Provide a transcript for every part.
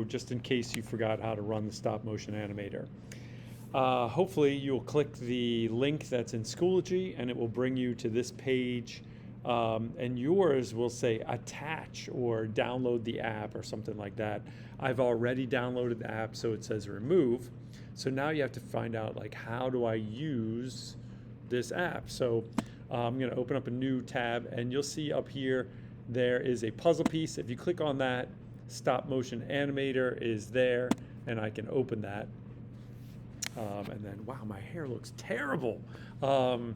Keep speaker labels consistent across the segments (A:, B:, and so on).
A: just in case you forgot how to run the stop motion animator. Hopefully you'll click the link that's in Schoology and it will bring you to this page, and yours will say attach or download the app or something like that. I've already downloaded the app, so it says remove. So now you have to find out, like, how do I use this app? So I'm going to open up a new tab and you'll see up here there is a puzzle piece. If you click on that, stop motion animator is there and I can open that. And then, wow, my hair looks terrible. We're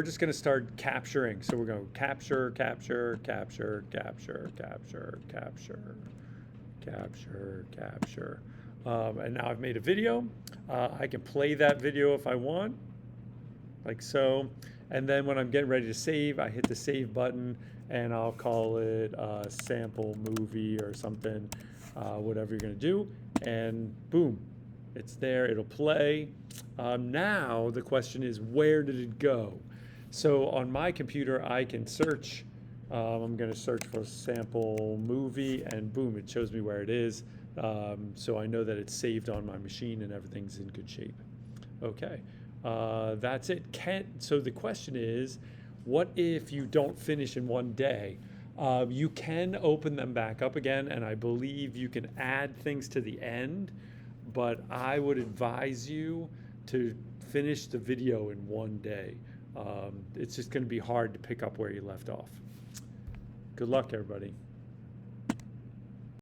A: just going to start capturing. So we're going to capture, capture, capture, capture, capture, capture, capture, capture. And now I've made a video. I can play that video if I want, like so. And then when I'm getting ready to save, I hit the save button and I'll call it a sample movie or something, whatever you're going to do. And boom, it's there, it'll play. Now the question is, where did it go? So on my computer, I can search. I'm going to search for sample movie and boom, it shows me where it is. So I know that it's saved on my machine and everything's in good shape. Okay, that's it. So the question is, what if you don't finish in one day? You can open them back up again, and I believe you can add things to the end, but I would advise you to finish the video in one day. It's just going to be hard to pick up where you left off. Good luck, everybody.